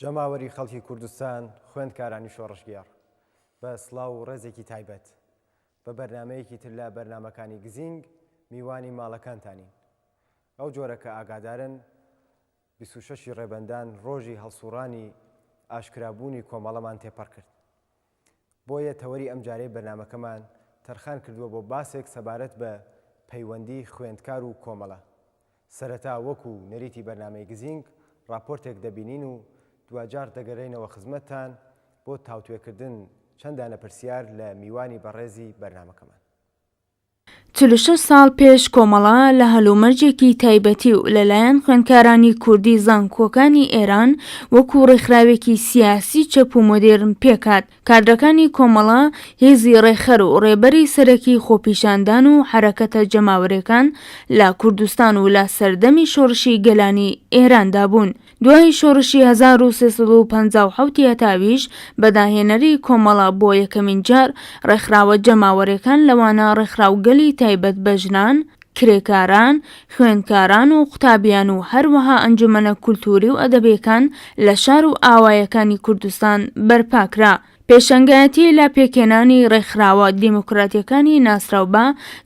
جەماوەری خەڵکی کوردستان خوێندکارانی شۆڕشگیار بە سڵاو و ڕێزێکی تایبەت بە بەرنمەیەکی تر لە بەرنمەکانی گزینگ میوانی ماڵەکانتانین. ئەو جۆرە کە ئاگادارن 26 ڕێبەندان ڕۆژی هەڵسوڕانی ئاشکرابوونی کۆمەڵەمان تێپەڕ کرد. بۆیە تەوەری ئەم جارەی بەرنمەکەمان تەرخان کردووە بۆ باسێک سەبارەت بە پەیوەندی خوێندکار و کۆمەڵە. سەرەتا وەکو نەریتی بەرنمەی گزینگ راپۆرتێک دەبینین و دوجار دەگەڕێنەوە خزمەتتان بۆ تاوتوێکردن چەندانە پرسیار لە میوانی بەڕێزی بەرنمەکەمان. 46 ساڵ پێش کۆمەڵە لە هەلومەرجێکی تایبەتی و لەلایەن خوێندکارانی کوردی زانکۆکانی ئێران وەکو ڕێکخراوێکی سیاسی چەپ و مۆدێرن پێکات. کادرەکانی کۆمەڵە هێزی ڕێخەر و ڕێبەری سەرەکی خۆپیشاندان و حرەکەتە جەماوەرەکان لە کوردستان و لە سەردەمی شۆڕشی گەلانی ئێراندا بوون. دوای شۆڕشی 1357 هەتاویش بەداهێنەری کۆمەڵە بۆ یەکەمین جار ڕێکخراوە جەماوەرەکان لەوانە ڕێکخراوگەلی تایبەت بە ژنان، کرێکاران، خوێندکاران و قوتابیان و هەروەها ئەنجومەنە کولتوری و ئەدەبیەکان لە شار و ئاوایەکانی کوردستان بەرپاکرا. پێشەنگایەتی لە پێکێنانی ڕێکخراوە دیموکراتیەکانی ناسراو بە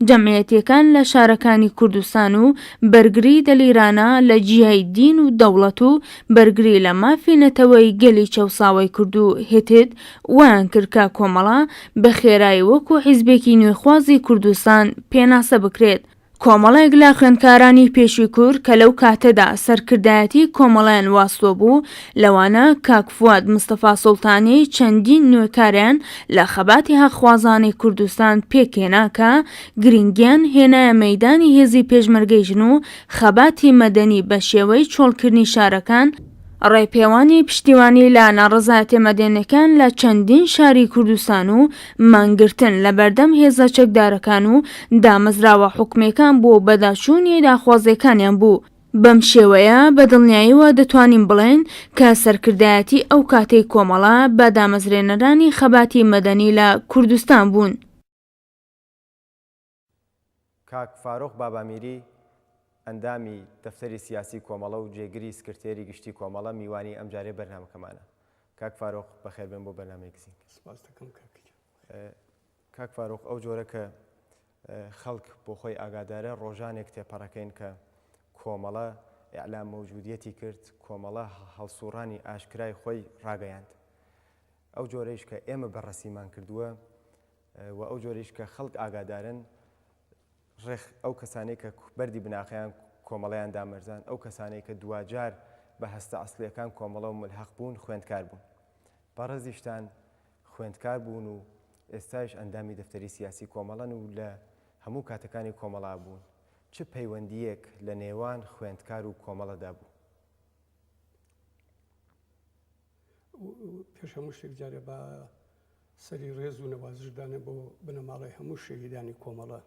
جەمعیەتیەکان لە شارەکانی کوردستان و بەرگری دەلیرانە لە جیهای دین و دەوڵەت و بەرگری لە مافی نەتەوەی گەلی چەوساوی کورد و هێتت ویان کردکە کۆمەڵە بە خێرایی وەکو حیزبێکی نوێخوازی کوردستان پێناسە بکرێت. کۆمەڵێک لە خوێندکارانی پێشووی کورد کە لەو کاتەدا سەرکردایەتی کۆمەڵیان واستۆ بوو، لەوانە کاک فواد مستەفا سوڵتانی چەندین نوێکاریان لە خەباتی هەخوازانی کوردستان پێکێنا کە گرنگیان هێنایە مەیدانی هێزی پێشمەرگەی ژن و خەباتی مەدەنی بە شێوەی چۆڵکردنی شارەکان، ڕێپێوانی پشتیوانی لە ناڕەزایەتە مەدەنیەکان لە چەندین شاری کوردستان و مانگرتن لە بەردەم هێزە چەکدارەکان و دامەزراوە حکومەکان بۆ بەداچوونی داخوازیەکانیان بوو. بەم شێوەیە بە دڵنیاییەوە دەتوانین بڵێن کە سەرکردایەتی ئەو کاتەی کۆمەڵە بە دامەزرێنەرانی خەباتی مەدەنی لە کوردستان بوون. کاک فارۆق بابامیری ئەندامی دەفتەری سیاسی کۆمەڵە و جێگری سکرتێری گشتی کۆمەڵە میوانی ئەم جارەی بەرنامەکەمانە. کاک فارۆق بەخێربێن بۆ بەرنامەی گزینگ. کاک فارۆق، ئەو جۆرە کە خەڵک بۆ خۆی ئاگادارە ڕۆژانێک تێپەڕەکەین کە کۆمەڵە ئیعلام مەوجودیەتی کرد، کۆمەڵە هەڵسوڕانی ئاشکرای خۆی ڕاگەیاند. ئەو جۆرەیش کە ئێمە بەڕەسیمان کردووە و ئەو جۆرەیش کە خەڵک ئاگادارن، ڕێخ ئەو کەسانەی کە بەردی بناخیان کۆمەڵەیان دامەرزان، ئەو کەسانەی کە دوجار بە هەستە ئەسڵیەکان کۆمەڵە و ملحەق بوون خوێندکار بوون. بەڕێزیشتان خوێندکار بوون و ئێستاش ئەندامی دەفتەری سیاسی کۆمەڵەن و لە هەموو کاتەکانی کۆمەڵا بوون. چ پەیوەندیەک لە نێوان خوێندکار و کۆمەڵەدا بوو؟ پێش هەموو شتێک جارێ بە سەری ڕێز و نەوازشدانە بۆ بنەماڵی هەموو شەهیدانی کۆمەڵە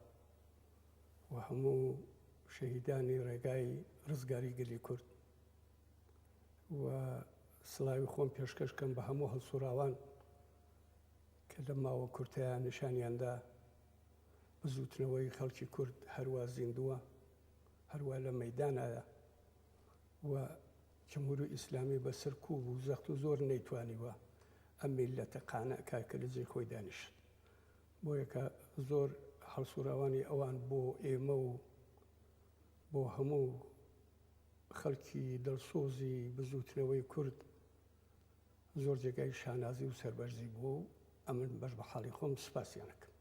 و هەموو شەهیدانی ڕێگای ڕزگاری گەلی کورد و سڵاوی خۆم پێشکەشکەم بە هەموو هەڵسوراوان کە لە ماوە کورتیان نیشانیاندا بزوتنەوەی خەڵکی کورد هەروە زیندووە، هەروە لە مەیدانایە و جمهوری ئیسلامی بەسەر کوو بوو، زەخت و زۆر نەیتوانیوە ئەم میلەتە قانعکە کە لە جێ خۆی دانیشت. بۆیە کە زۆر هەڵسوراوانی ئەوان بۆ ئێمە و بۆ هەموو خەڵکی دڵسۆزی بزوتنەوەی کورد زۆر جێگای شانازی و سەربەرزی بوو و ئەمن بەش بە حاڵی خۆم سپاسیانەکەم.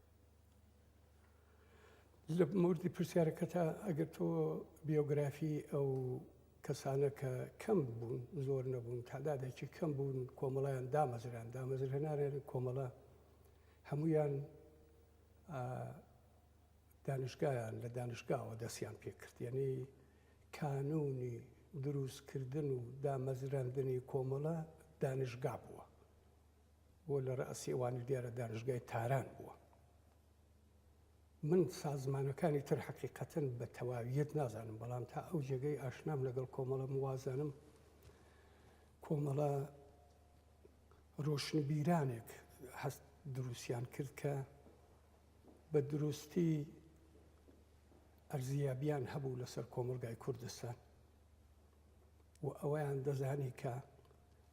لە موردی پرسیارەکەتە ئەگەر تۆ بیۆگرافی ئەو کەسانە کە کەم بوون، زۆر نەبوون، تعدادێکی کەم بوون، کۆمەڵیان دامەزرێنان کۆمەڵە هەمویان دانشگایان لە دانشگاوە دەستیان پێکرد. یعنی کانونی دروستکردن و دامەزراندنی کۆمەڵە دانشگا بووە، بۆ لە ڕاسی ئەوانی دیارە دانشگای تاران بووە. من سازمانەکانی تر حەقیقەتەن بە تەواویەت نازانم، بەڵام تا ئەو جێگەی ئاشنام لەگەڵ کۆمەڵە موازانم. کۆمەڵە ڕۆشنبیرانێک هەست دروستیان کرد کە بە دروستی ئەرزیابیان هەبوو لەسەر کۆمەلگای کوردستان و ئەوەیان دەزانی کە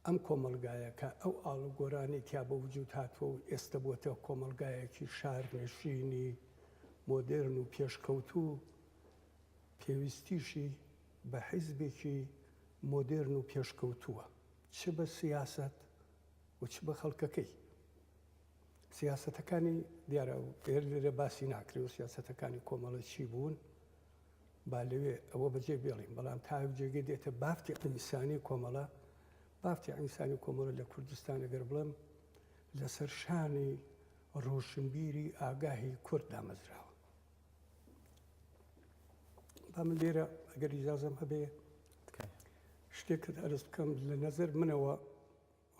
ئەم کۆمەلگایە کە ئەو ئاڵوگۆرانی تیا بە وجود هاتووە و ئێستا بووەتەوە کۆمەلگایەکی شارنشینی مۆدێرن و پێشکەوتوو پێویستیشی بە حیزبێکی مۆدێرن و پێشکەوتووە چ بە سیاست و چ بە خەڵکەکەی. سیاسەتەکانی دیارە لێرە باسی ناکرێت و سیاسەتەکانی کۆمەڵە چی بوون با لەوێ ئەوە بەجێ بێڵین، بەڵام تا جێگە دێتە بافتی ئینسانی کۆمەڵە. بافتی ئینسانی کۆمەڵە لە کوردستان ئەگەر بڵێم لەسەر شانی ڕۆشنبیری ئاگاهی کورد دامەزراوە. با من لێرە ئەگەر ئیجازەم هەبێ شتێکت ئەرز بکەم لە نەزەر منەوە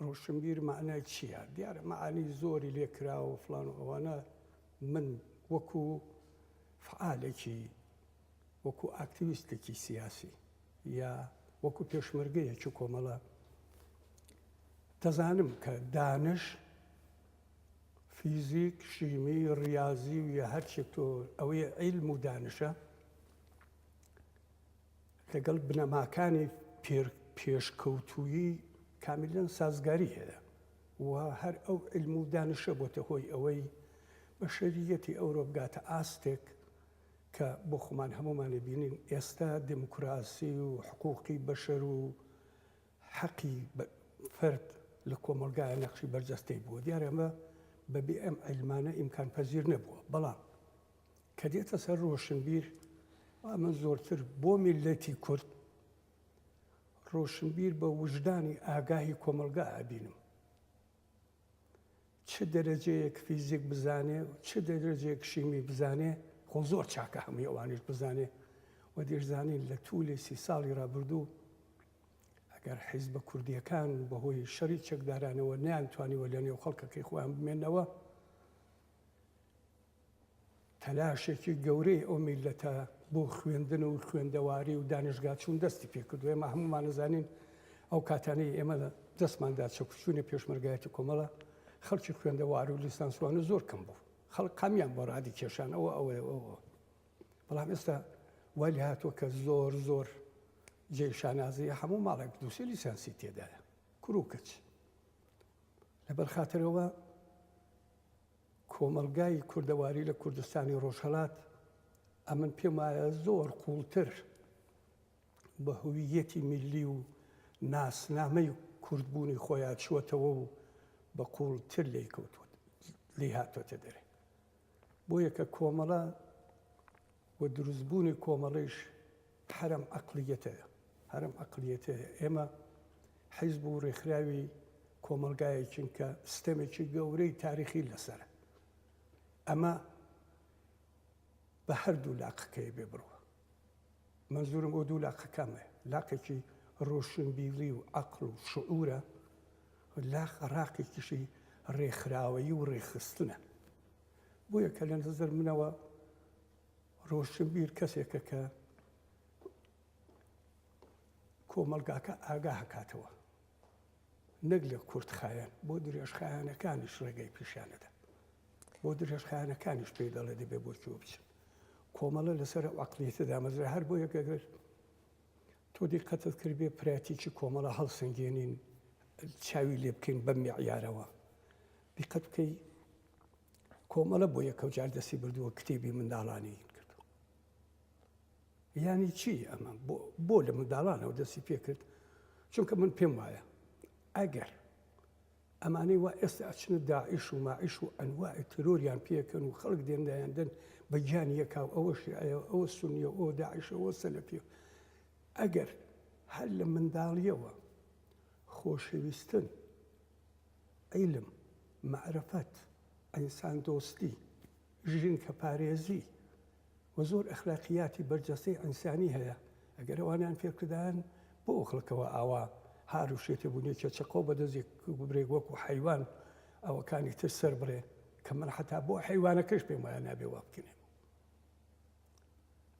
ڕۆشنبیر معنای چییە؟ دیارە مەعانی زۆری لێکراوە و فڵان و ئەوانە من وەکو فعالێکی وەکو ئاکتیویستێکی سیاسی یا وەکو پێشمەرگەیەکی کۆمەڵە دەزانم کە دانش فیزیک، شیمی، ڕیاضی و یا هەرچێک تۆ ئەوەیە عیلم و دانشە لەگەڵ بنەماکانی پێشکەوتوویی کاملەن سازگاری هەیە و هەر ئەو عیلم و دانشە بۆتە هۆی ئەوەی بەشەریەتی ئەوڕۆ بگاتە ئاستێک کە بۆ خۆمان هەمومانە بینین ئێستا دموکراسی و حقوقی بەشەر و حەقی فەرد لە کۆمەلگایە نەقشی بەرجەستەی بووە. دیارە ئەمە بەبێ ئەم عیلمانە ئیمکان پەزیر نەبووە، بەڵام کە دێتە سەر ڕۆشنبیر ئەمە زۆرتر بۆ میلەتی کورد ڕۆشنبیر بە وجدانی ئاگاهی کۆمەلگا ئابینم. چ دەرەجەیەک فیزیک بزانێ و چ دەرەجەیەک شیمی بزانێ، خۆ زۆر چاکە هەمووی ئەوانش بزانێ و دێژزانین لە توولی 30 ساڵی ڕابردوو ئەگەر حیزبە کوردیەکان بەهۆی شەڕی چەکدارانەوە نەیانتوانیوە لە نێو خەڵکەکەی خۆیان بمێنەوە، تەلاشێکی گەورەی ئەو میلەتە بۆ خوێندن و خوێندەواری و دانیشگا چوون دەستی پێکردو. ئێمە هەمومان نەزانین ئەو کاتانەی ئێمە دەستماندا چەکوچوونی پێشمەرگایەتی کۆمەڵە خەڵکی خوێندەوار و لیسانسوانە زۆر کەم بوو. خەڵک کامیان بۆ ڕادی کێشان ئەوە. بەڵام ئێستا وای لێ هاتووە کە زۆر زۆر جێشانازیە هەموو ماڵێک دووسێ لیسانسی تێدایە کوڕ و کچ. لەبەر خاترەوە کۆمەلگای کوردەواری لە کوردستانی ڕۆژهەڵات ئەمن پێم وایە زۆر قوڵتر بە هویەتی میلی و ناسنامەی کوردبوونی خۆیان چووەتەوە و بە قوڵتر لێی کەوتووە لێ هاتوۆتە دەرێ. بۆ یەکە کۆمەڵە و دروستبوونی کۆمەڵیش هەرم عەقلیەتەیە. هەرم عەقلیەتەیە. ئێمە حیزب و ڕێکخراوی کۆمەلگایەکین کە سیستەمێکی گەورەی تاریخی لەسەرە. ئەمە بە هەردوو لاقەکەی بێ بڕوە. منزورم ئەو دوو لاقەکەمە، لاقێکی ڕۆشنبیری و عەقڵ و شعورە، ڕاقێکیشی ڕێکخراوەیی و ڕێکخستنە. بۆیە کە لە نەزەر منەوە ڕۆشنبیر کەسێکە کە کۆمەلگاکە ئاگا هەکاتەوە، نەک لە کوردخایەن بۆ درێژخایەنەکانیش ڕێگەی پیشانەدا، بۆ درێژخایەنەکانیش پێی دەڵێ دەبێ بۆ کوێ بچن. کۆمەڵە لەسەر عەقلیەتە دامەزرا. هەر بۆ یەکەگەر تۆ دیقەتت کرد بێ پراتیکی کۆمەڵە هەڵسەنگێنین چاوی لێ بکەین بەم میعیارەوە. دیقەت بکەی کۆمەڵە بۆ یەکەو جار دەستی بردووە کتێبی منداڵانی کردو. یانی چی ئەمە؟ بۆ لە منداڵانەوە دەستی پێ کرد. چونکە من پێم وایە ئەگەر ئەمانەی وا ئێستا ئەچنە داعیش و ماعیش و ئەنواعی ترۆریان پێکەن و خەڵک دێندایاندن بە گیانی یەکاو ئەوە شیعەیە ئەوە سونیە ئەوە داعیشە ئەوە سەلەفیە. ئەگەر هەر لە منداڵیەوە خۆشەویستن، عیلم، معرفەت، ئینسان دۆستی، ژین کە پارێزی و زۆر ئەخلاقیاتی بەرجەستەی ئینسانی هەیە، ئەگەر ئەوانیان فێرکردان بۆ ئەو خەڵکەوە ئاوا هاروشێتە بوونێکە چقۆ بەدەستێک ببرێک وەکو حەیوان ئەوەکانی تر سەر بڕێ کە من حتا بۆ حەیوانەکەش پێم وایە نابێ وا بکەنێ.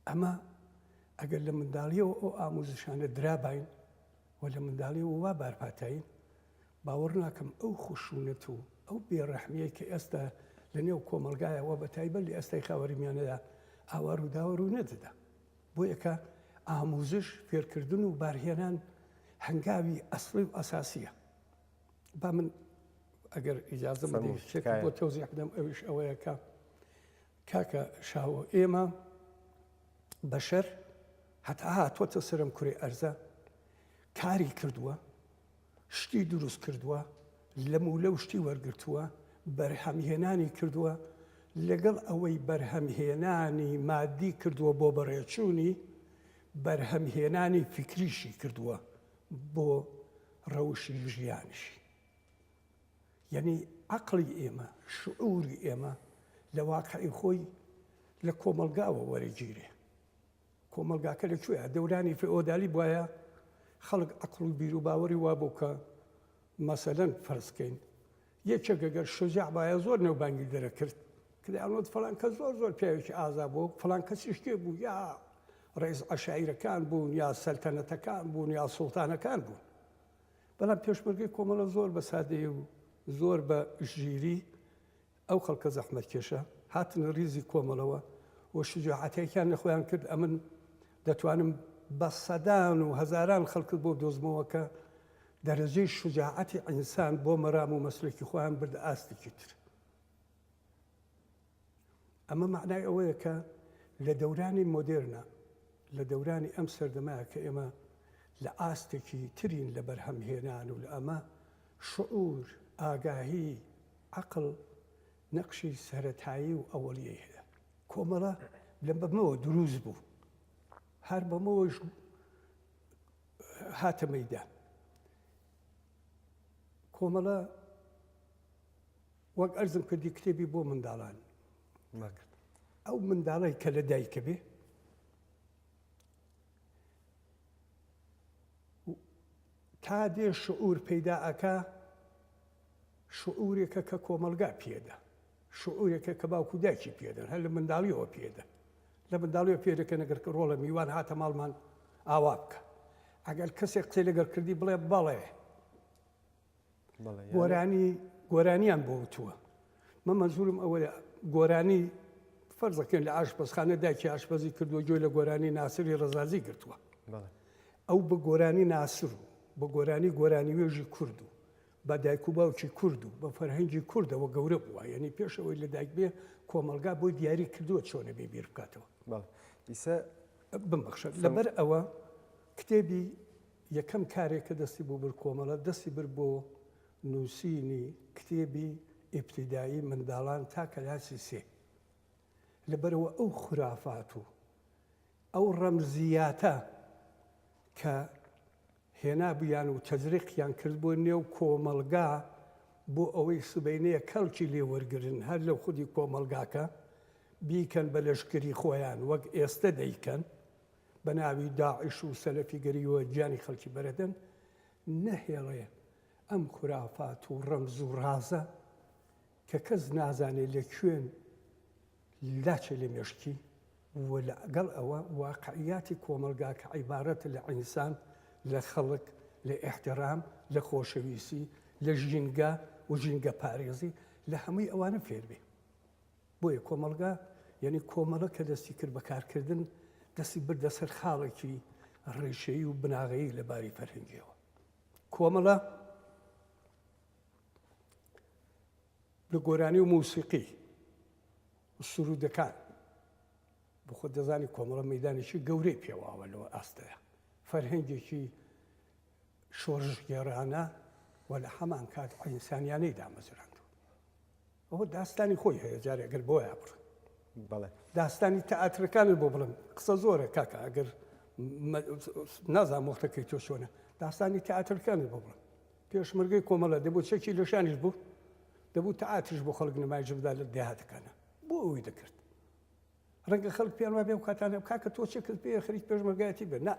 ئەمە ئەگەر لە منداڵیەوە ئەو ئامۆزشانە درابین و لە منداڵیەوە وا بارپاتین، باوەڕ ناکەم ئەو خوشونەت و ئەو بێڕەحمیە کە ئێستا لە نێو کۆمەلگایەوە بە تایبەت لە ئێستای خاوەریمیانەدا ئاوار و داوەڕ و نەدەدا. بۆ یەکە ئامۆزش، فێرکردن و بارهێنان هەنگاوی ئەسڵی و ئەساسیە. با من ئەگەر ئیجازە بدەیت شتێک بۆ تەوزیح بدەم ئەویش ئەوەیە کە کاکە شاوە ئێمە بەشەر هەتا هاتووەتە سەرم کوڕی ئەرزە کاری کردووە شتی دروست کردووە لەم و لەو شتی وەرگرتووە بەرهەمهێنانی کردووە لەگەڵ ئەوەی بەرهەمهێنانی مادی کردووە بۆ بەڕێچوونی بەرهەمهێنانی فکریشی کردووە بۆ ڕەوشی ژیانیشی یعنی عەقڵی ئێمە شعوری ئێمە لە واقعی خۆی لە کۆمەلگاوە وەرەگیرێ کۆمەلگاکە لەکوێیە دەورانی فێئۆدالی بواە خەڵک عەقڵ و بیر و باوەری وا بوو کە مەسەلەن فەرزکەین یەکێک ئەگەر شوجاع بایە زۆر نێوبانگی دەرەکرد کدایانوت فڵان کە زۆر پیاوێکی ئازا بوو فڵان کەسی شتێ بوو یا ڕێز عەشایرەکان بوون یا سەلتەنەتەکان بوون یا سوڵتانەکان بوون بەڵام پێشمەرگەی کۆمەڵە زۆر بە سادەیە و زۆر بە ژیری ئەو خەڵکە زەحمەتکێشە هاتنە ریزی کۆمەڵەوە و شجاعەتێکیان لە خۆیان کرد ئەمن دەتوانم بە سەدان و هەزاران خەڵکت بۆ دۆزمەوە کە دەرەجەی شجاعەتی ئینسان بۆ مەرام و مەسلێکی خۆیان بردە ئاستێکی تر ئەمە معنای ئەوەیە کە لە دەورانی مۆدێرنە لە دەورانی ئەم سەردەمایە کە ئێمە لە ئاستێکی ترین لە بەرهەمهێنان و لە ئەمە شعور ئاگاهی عەقڵ نەقشی سەرەتایی و ئەوەلیەی هەیە کۆمەڵە لە بەمەوە دروست بوو هەر بەمەوەش هاتە مەیدان کۆمەڵە وەک ئەرزم کردی کتێبی بۆ منداڵان ئەو منداڵی کە لە دایکە بێ تا دێ شعور پەیدا ئەکا شعورێکە کە کۆمەلگا پێدە شعورێکە کە باوکو دایکی پێدەن هەر لە منداڵیەوە پێدە لە منداڵیەوە پێدەکە نەگەر کە ڕۆڵە میوان هاتە ماڵمان ئاوا بکە ئەگەر کەسێک قسەی لەگەر کردی بڵێ بەڵێ گۆرانیان بۆ وتووە مە مەزورم ئەوەیە گۆرانی فەرزەکەن لە ئاشپەزخانە دایکی ئاشپەزی کردووە گوێ لە گۆرانی ناسری ڕەزازی گرتووە ئەو بە گۆرانی ناسر و بە گۆرانی وێژی کورد و بە دایک و باوکی کورد و بە فەرهەنگی کوردەوە گەورە بووە یعنی پێشەوەی لە دایک بێ کۆمەلگا بۆی دیاری کردووە چۆنە بێ بیر بکاتەوە بمبەخشە لەبەر ئەوە کتێبی یەکەم کارێکە دەستی بۆ بر کۆمەڵە دەستی بر بۆ نووسینی کتێبی ئیبتیدایی منداڵان تا کەلاسی سێ لەبەرەوە ئەو خورافات و ئەو ڕەمزیاتە کە هێنابیان و تەزریقیان کرد بۆ نێو کۆمەلگا بۆ ئەوەی سبەینەیە کەڵکی لێوەرگرن هەر لەو خودی کۆمەلگاکە بیکەن بە لەشکری خۆیان وەک ئێستا دەیکەن بە ناوی داعش و سەلەفی گەریوە گیانی خەڵکی بەرەدەن نەهێڵێ ئەم خورافات و ڕەمز و ڕازە کە کەس نازانێت لە کوێن لاچە لە مێشکی و لەگەڵ ئەوە واقعیاتی کۆمەلگا کە عیبارەتە لە ئینسان لە خەڵک لە ئیحترام لە خۆشەویستی لە ژینگە و ژینگە پارێزی لە هەمووی ئەوانە فێر بێ بۆیە کۆمەلگا یعنی کۆمەڵە کە دەستی کرد بەکارکردن دەستی بردە سەر خاڵێکی ڕێشەیی و بناغەیی لە باری فەرهەنگیەوە کۆمەڵە لە گۆرانی و موسیقی و سرودەکان بۆ خۆت دەزانی کۆمەڵە مەیدانێکی گەورەی پێواوە لەوە ئاستەیە فەرهەنگێکی شۆڕژگێڕانە و لە هەمان کات ئینسانیانەی دامەزراندوە ئەوە داستانی خۆی هەیە جارێ ئەگەر بۆ بڕ داستانی تەئاترەکانت بۆ بڵم قسە زۆرە کاکە ئەگەر نازان مۆختەکەی تۆ چۆنە داستانی تەئاترەکانت بۆ بڵم پێشمەرگەی کۆمەڵە دەبوو چەکی لە شانیش بوو دەبوو تەئاترش بۆ خەڵک نمایش بدا لە دێهاتەکانە بۆ ئەوەی دەکرد ڕەنگە خەڵک پێیان وابێ و کاتانە کاکە تۆ چێکت پێ خەریک پێشمەرگایەتی بێ نا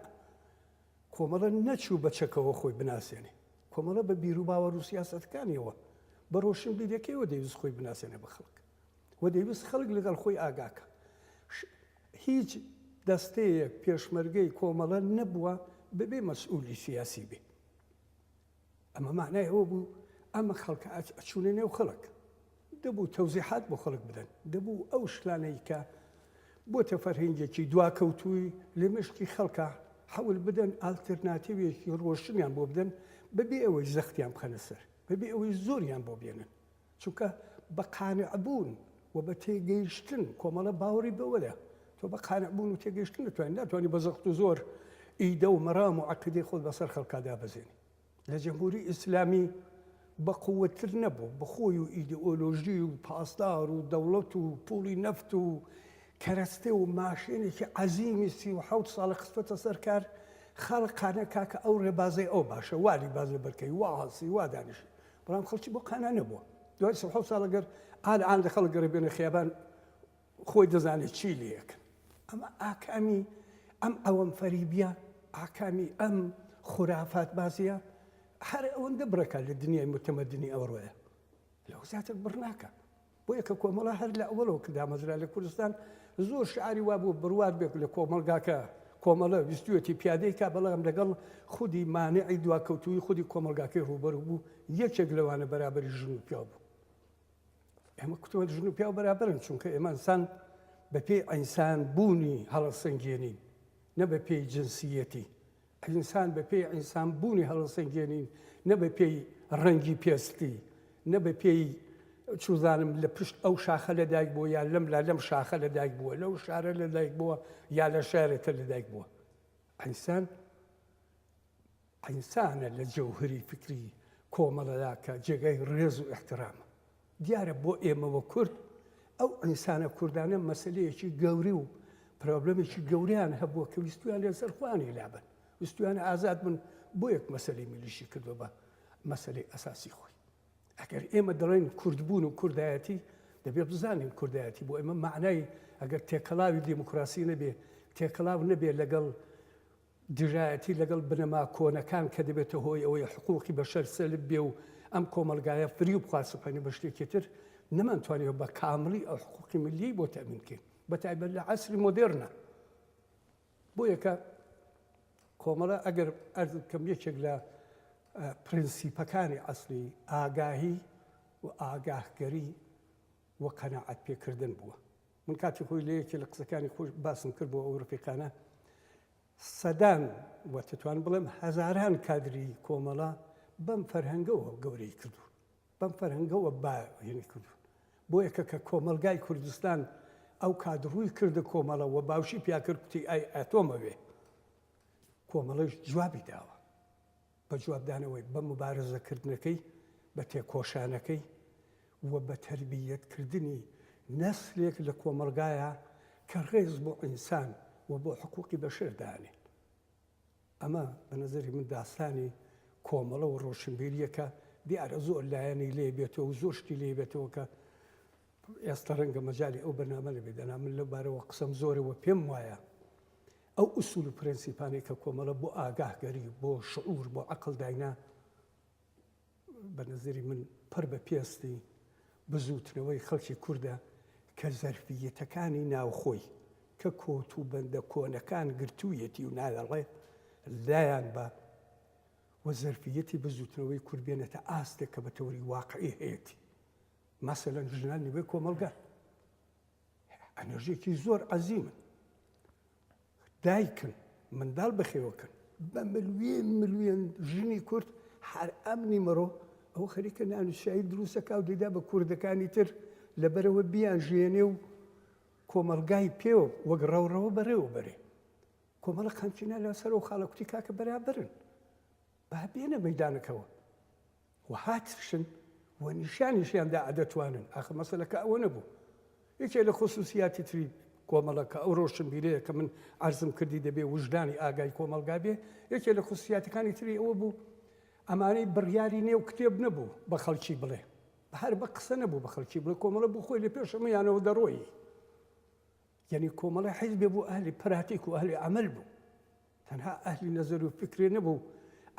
کۆمەڵە نەچوو بە چەکەوە خۆی بناسیێنێ کۆمەڵە بە بیر و باوەڕ و سیاسەتەکانیەوە بە ڕۆشنبیرەکەیەوە دەویست خۆی بناسیێنێ بە خەڵک و دەویست خەڵک لەگەڵ خۆی ئاگاکە هیچ دەستەیەک پێشمەرگەی کۆمەڵە نەبووە بەبێ مەسئولی سیاسی بێ ئەمە معنای ئەوە بوو ئەمە خەڵکە ئەچوونە نێو خەڵک دەبوو تەوزیحات بۆ خەڵک بدەن دەبوو ئەو شلانەی کە بۆتە فەرهەنگێکی دواکەوتووی لە مشکی خەڵکە حەول بدەن ئالتەرناتیڤێکی ڕۆشنیان بۆ بدەن بەبێ ئەوەی زەختیان بخەنە سەر بەبێ ئەوەی زۆریان بۆ بێنن چونکە بە قانعبوون و بە تێگەیشتن کۆمەڵە باوەڕی بەوەدا تۆ بە قانعبوون و تێگەیشتن ناتوانین ناتوانانی بە زەخت و زۆر ئیدە و مەرام و عەقیدەی خۆت بەسەر خەڵکادا بەزێنی لە جەمهوری ئیسلامی بە قووەتر نەبوو بە خۆی و ئیدئۆلۆژی و پاسدار و دەوڵەت و پوڵی نەفت و کەرەستێ و ماشێنێکی عەزیمی 37 ساڵە خستوەتە سەر کار خەڵقانە کاکە ئەو ڕێبازەی ئەو باشە واری بازە بەرکەی وا هەڵسی وا دانیشت بەڵام خەڵکی بۆ قانە نەبووە دوای 37 ساڵە گەر ئالان لە خەڵک گەڕێ بێنە خیابان خۆی دەزانێت چی لێیەکەن ئەمە ئاکامی ئەم ئەوەم فەریبیە ئاکامی ئەم خورافات بازیە هەر ئەوەندە بڕەکە لە دنیای متەمەدنی ئەوڕۆیە لەو زیاتر بڕناکە بۆ یەکە کۆمەڵە هەر لە ئەوەڵەوە کە دامەزرا لە کوردستان زۆر شعاری وا بوو بڕوات بێت لە کۆمەلگاکە کۆمەڵە ویستوەتی پیادەی کا بەڵام لەگەڵ خودی مانعی دواکەوتووی خودی کۆمەلگاکەی ڕوبەر بوو یەکێک لەوانە بەرابەری ژن و پیا بوو ئێمە کوتوە ژن و پیا بەرابەرن چونکە ئێمە ئینسان بە پێی ئینسان بوونی هەڵەسەنگێنین نە بە پێی جنسیەتی ئینسان بە پێی ئینسان بوونی هەڵەسەنگێنین نە بە پێی ڕەنگی پێستی نە بە پێی چوزانم لە پشت ئەو شاخە لەدایک بووە یا لەم شاخە لەدایک بووە لەو شارە لەدایک بووە یا لە شارێتە لەدایک بووە ئینسانە لە جەوهری فکری کۆمەڵەدا کە جێگای ڕێز و احترامە دیارە بۆ ئێمەوە کورد ئەو ئینسانە کوردانە مەسەلەیەکی گەوری و پرۆبلەمێکی گەوریان هەبووە کە ویستویان لێسەر خوانی لابن ویستویان ئازاد بن بۆ یەک مەسەلەی میلیشی کردووە بە مەسەلەی ئەساسی خۆی ئەگەر ئێمە دەڵێن کوردبوون و کوردایەتی دەبێت بزانین کوردایەتی بۆ ئێمە معنای ئەگەر تێکەڵاوی دیموکراسی نەبێ تێکەڵاو نەبێ لەگەڵ دژایەتی لەگەڵ بنەما کۆنەکان کە دەبێتە هۆی ئەوەی حقوقی بەشەر سەلب بێ و ئەم کۆمەلگایە فری و بخواسەپەنی بە شتێکی تر نەمانتوانێت بە کاملی ئەو حقوقی ملی بۆ تەمینکەین بەتایبەت لە عەسری مۆدێرنە بۆ یەکە کۆمەڵە ئەگەر ئەرز بکەم یەکێک لە پرینسیپەکانی ئەسلی ئاگاهی و ئاگاهگەری و قەناعەت پێکردن بووە من کاتی خۆی لە یەکی لە قسەکانی خۆش باسم کرد بۆ ئەو ڕفیقانە سەدان و تتوان بڵێم هەزاران کادری کۆمەڵە بەم فەرهەنگەوە گەورەی کردو بەم فەرهەنگەوە باهێنی کردو بۆ یەکە کە کۆمەلگای کوردستان ئەو کادڕووی کردە کۆمەڵە و باوشی پیاکرد کوتی ئای ئەتۆمەوێ کۆمەڵەش جوابی داوە بە جوابدانەوەی بە مبارزەکردنەکەی بە تێکۆشانەکەی و بە تەربیەتکردنی نەسلێک لە کۆمەلگایە کە ڕێز بۆ ئینسان و بۆ حقوقی بەشەر دانێن ئەمە بە نەزەری من داستانی کۆمەڵە و ڕۆشنبیریەکە دیارە زۆر لایەنی لێ بێتەوە و زۆر شتی لێ بێتەوە کە ئێستا ڕەنگە مەجای ئەو بەرنامە لەبێ دەنا من لەبارەوە قسەم زۆرەوە پێم وایە ئەو ئوسول و پرینسیپانی کە کۆمەڵە بۆ ئاگاهگەری بۆ شعور بۆ عەقڵ داینا بە نەزەری من پڕ بە پێستی بزوتنەوەی خەڵکی کووردە کە زەرفیەتەکانی ناوخۆی کە کۆت و بەندە کۆنەکان گرتوویەتی و نادەڵێ لایەن بە و زەرفیەتی بزوتنەوەی کورد بێنێتە ئاستێک کە بە تەوری واقعی هەیەی مەسەلەن ژنان نوێ کۆمەلگا ئەنەرژێکی زۆر عەزیمن دایکن منداڵ بەخێوەکەن بە ملوێن ژنی کورد هەر ئەمنی مەڕۆ ئەو خەریکە نانوشایی دروستەکە و دەیدا بە کوردەکانی تر لەبەرەوە بیان ژێنێ و کۆمەلگای پێوە وەک ڕەوڕەوە بەڕێوە بەرێ کۆمەڵە خەمچینە لەسەر و خاڵەکوتی کاکە بەرابرن با بێنە مەیدانەکەوە و هاتشن و نیشانیشیاندا ئەدەتوانن ئاخر مەسەلەکە ئەوە نەبوو یەکێ لە خۆسوسیاتی تری کۆمەڵەکە ئەو ڕۆشنبیرەیە کە من عەرزم کردی دەبێ وجدانی ئاگای کۆمەلگا بێ یەکێ لە خۆسوسیاتەکانی تری ئەوە بوو ئەمانەی بڕیاری نێو کتێب نەبوو بە خەڵکی بڵێ هەر بە قسە نەبوو بە خەڵکی بڵێ کۆمەڵە بوو خۆی لە پێشەمەیانەوە دەڕۆی یعنی کۆمەڵە حیزبێ بوو ئەهلی پراتیک و ئەهلی عەمەل بوو تەنها ئەهلی نەزەر و فکرێ نەبوو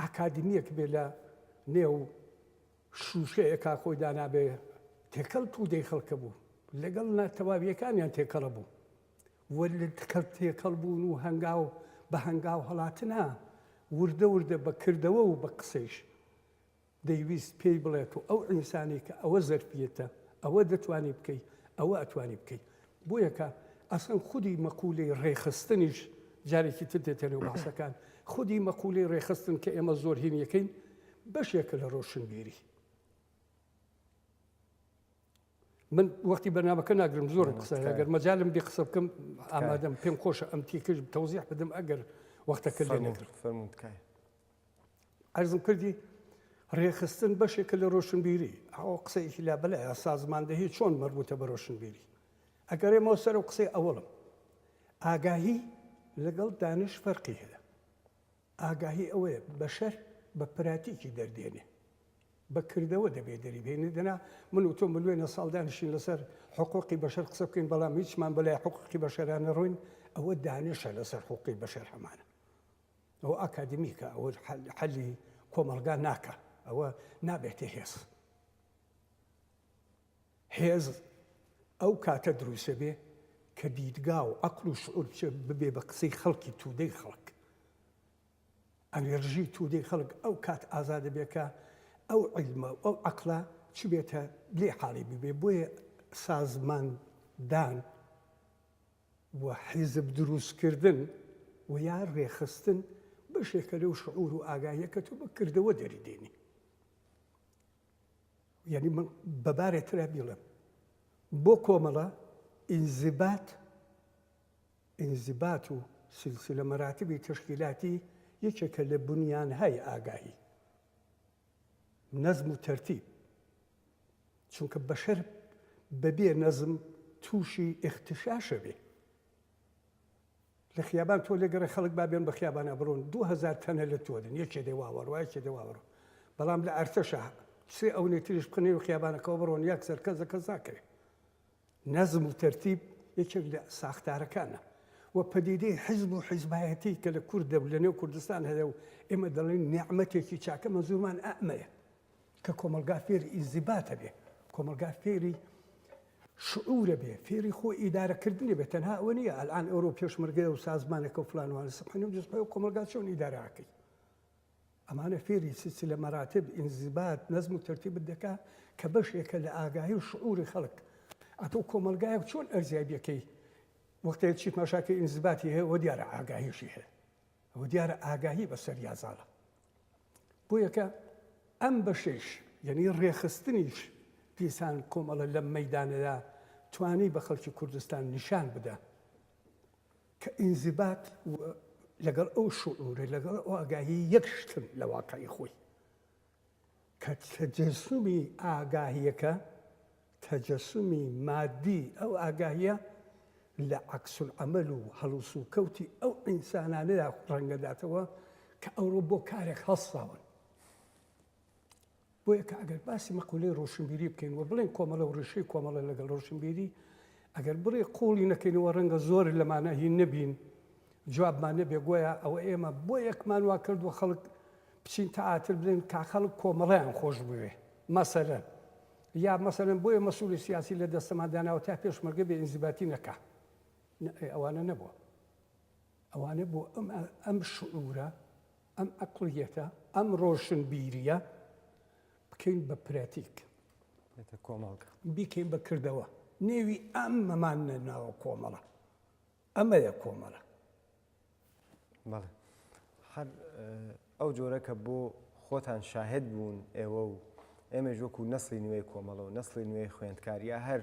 ئاکادمیەک بێ لە نێو شوشەیەکا خۆی دانابێ تێکەڵ توودەی خەڵکە بوو لەگەڵ ناتەواویەکانیان تێکەڵە بوو وە لە تێکەڵ بوون و هەنگاو بە هەنگاو هەڵاتنا وردە وردە بە کردەوە و بە قسەیش دەیویست پێی بڵێت و ئەو ئینسانی کە ئەوە زەرفیەتە ئەوە دەتوانی بکەیت ئەوە ئەتوانی بکەیت بۆ یەکە ئەسڵ خودی مەقولەی ڕێخستنیش جارێکی تر دێتەنێ و باسەکان خودی مەقولەی ڕێخستن کە ئێمە زۆر هینیەکەین بەشێکە لە ڕۆشنبیری من وەختی بەرنامەکە ناگرم زۆر قسە ئەگەر مەجالم بێ قسە بکەم ئامادەم پێم خۆشە ئەم تیکەش تەوزیح بدەم ئەگەر وەختەکە لێ نەگرم. فەرمووتکای عەرزم کردی ڕێخستن بەشێکە لە ڕۆشنبیری ئەو قسەیەکی لا بەلایە سازماندەهی چۆن مەربوطە بە ڕۆشنبیری ئەگەر ئێمەوە سەر و قسەی ئەوڵم ئاگاهی لەگەڵ دانش فەرقی هەیە. ئاگاهی ئەوەیە بەشەر بە پراتیکی دەردێنێ بەکردەوە دەبێت دەریبێنێ دەنا من و تۆ ملوێنە ساڵ دانیشین لەسەر حقوقی بەشەر قسە بکەین بەڵام هیچمان بەلای حقوقی بەشەرانە ڕووین ئەوە دانشە لەسەر حقوقی بەشەر هەمانە ئەوە ئاکادمیکە ئەوە حەلی کۆمەلگا ناکە ئەوە نابێتە هێز. هێز ئەو کاتە دروستە بێ کە دیدگا و عەقڵ و شعور ببێ بە قسەی خەڵکی توودەی خەڵک ئەنێرژی توودەی خەڵک ئەو کات ئازادە بێکە ئەو عیلمە ئەو عەقڵە چ بێتە لێ حاڵی ببێ. بۆیە سازماندان و حیزب دروستکردن و یا ڕێخستن بەشێکە لەو شعور و ئاگاهیە کە تۆ بەکردەوە دەریدێنی. یعنی من بەبارێترا بیڵێم بۆ کۆمەڵە ئینزیبات و سلسلە مەراتبی تشکیلاتی یەکێکە لە بنیانهای ئاگاهی نەزم و تەرتیب چونکە بەشەر بەبێ نەزم تووشی اختشاشە بێ. لە خیابان تۆ لێگەڕێ خەڵک بابێن بە خیابانە بڕۆن 2000 تەنە لە تۆدن یەکێ دێواوەڕوە یەکێ دێواوەڕۆ بەڵام لە ئەرتەشە سێ ئەو نێتریش بخنێ و خیابانەکەەوە بڕۆن یەک سەرکەزە کەزاکرێ. نەزم و تەرتیب یەکێک لە ساختارەکانە و پەدیدەی حیزب و حیزبایەتی کە لە کوردە و لە نێو کوردستان هەیە و ئێمە دەڵێن نیعمەتێکی چاکە مەزورمان ئەمەیە کە کۆمەلگا فێری ئینزیباتە بێ کۆمەلگا فێری شعورە بێ فێری خۆی ئیدارەکردنی بێت تەنها ئەوە نییە ئەلان ئەوڕۆ پێشمەرگە و سازمانێکە و فلانوانە سەحنی و جسپای و کۆمەلگا چۆن ئیداراکەی ئەمانە فێری سلسلە مەراتب ئینزیبات نەزم و تەرتیبت دەکا کە بەشێکە لە ئاگاهی و شعوری خەڵک ئەتۆ کۆمەلگایە چۆن ئەرزیابیەکەی وەختەیە چیت مەشاکە ئینزیباتی هەیە وە دیارە ئاگاهیشی هەیە ئەوە دیارە ئاگاهی بەسەر یازاڵە. بۆ یەکە ئەم بەشێش یعنی ڕێخستنیش دیسان کۆمەڵە لەم مەیدانەدا توانی بە خەڵکی کوردستان نیشان بدە کە ئینزیبات لەگەڵ ئەو شعورە لەگەڵ ئەو ئاگاهی یەک شتن لە واقعی خۆی کە تەجەسومی ئاگاهیەکە تەجەسومی مادی ئەو ئاگاهیە لە عەکسولعەمەل و هەڵوس و کەوتی ئەو ئینسانانەدا ڕەنگەداتەوە کە ئەوڕۆ بۆ کارێک هەڵساون. بۆ یەکە ئەگەر باسی مەقولەی ڕۆشنبیری بکەین و بڵێن کۆمەڵە و ڕێشەی کۆمەڵە لەگەڵ ڕۆشنبیری ئەگەر بڕێ قوڵی نەکەینەوە ڕەنگە زۆر لەمانە هی نەبین جوابمان نەبێ گویا ئەوە ئێمە بۆ یەکمان وا کردووە خەڵک بچین تەعاتر بڵێن کا خەڵک کۆمەڵەیان خۆش بوێ مەسەلەن یا مەسەلەن بۆیە مەسئولی سیاسی لە دەستەمانداناوە تا پێشمەرگە بێ ئینزیباتی نەکا ئەوانە نەبووە ئەوانە بۆ ئەم شعورە ئەم ئەقڵیەتە ئەم ڕۆشنبیریە بکەین بە پراتیک کۆمەڵگە بیکەین بە کردەوە نێوی ئەم مەمان نەناوە کۆمەڵە ئەمەیە کۆمەڵە. بەڵێ هەر ئەو جۆرە کە بۆ خۆتان شاهد بوون ئێوە و ئێمەش وەکو نەسڵی نوێی کۆمەڵە و نەسڵی نوێی خوێندکاریە هەر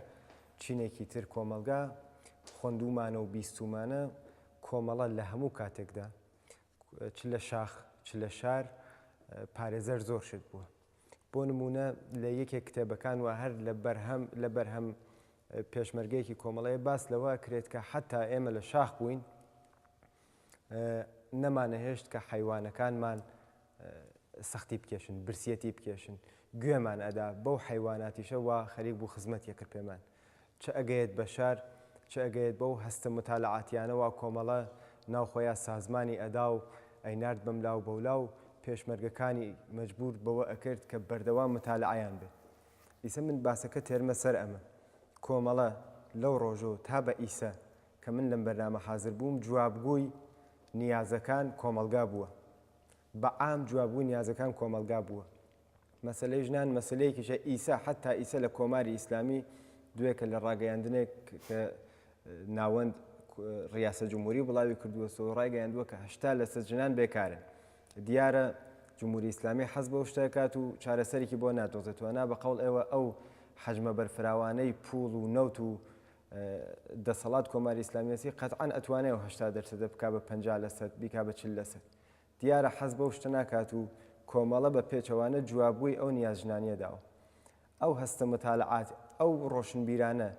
چینێکی تر کۆمەلگا خوێندومانە و بیستومانە کۆمەڵە لە هەموو کاتێکدا چ لە شاخ چ لە شار پارێزەر زۆر شت بووە. بۆ نمونە لە یەکێک کتێبەکان و هەر لە بەرهەم پێشمەرگەیەکی کۆمەڵەیە باس لەوە کرێت کە حتا ئێمە لە شاخ بووین نەمانەهێشت کە حیوانەکانمان سەختی بکێشن برسیەتی بکێشن گوێمان ئەدا بەو حیواناتیشە وا خەریک بوو خزمەتیە کرد پێمان چ ئەگەیت بە شار چ ئەگەیت بەو هەستە متالعاتیانەوە کۆمەڵە ناوخۆیان سازمانی ئەدا و ئەینارد بەم لاو بەولاو پێشمەرگەکانی مەجبور بەوە ئەکرد کە بەردەوام متالعیان بێت. ئیسە من باسەکە تێرمە سەر ئەمە کۆمەڵە لەو ڕۆژۆ تا بە ئیسە کە من لەم بەرنامە حازر بووم جوابگوی نیازەکان کۆمەلگا بووە بە عام جواببوو نیازەکان کۆمەلگا بووە. مەسەلەی ژنان مەسلەیەکیشە ئیسا حتا ئیسە لە کۆماری ئیسلامی دوێکە لە ڕاگەیاندنێک کە ناوەند ڕیاسە جمهوری بڵاوی کردووە سۆ ڕایگەیاندووە کە 80% ژنان بێکارن. دیارە جمهوری ئیسلامی حەز بەو شتەکات و چارەسەرێکی بۆ ناتۆزێتوانە بە قەوڵ ئێوە ئەو حەجمە بەرفراوانەی پوڵ و نەوت و دەسەڵات کۆماری ئیسلامیەتی قەتعان ئەتوانێت 80% بکا بە 50% بیکا بە 40%. دیارە حەز بەو شتە ناکات و کۆمەڵە بە پێچەوانە جواببووی ئەو نیازژنانیەداوە. ئەو هەستە متالعات ئەو ڕۆشنبیرانە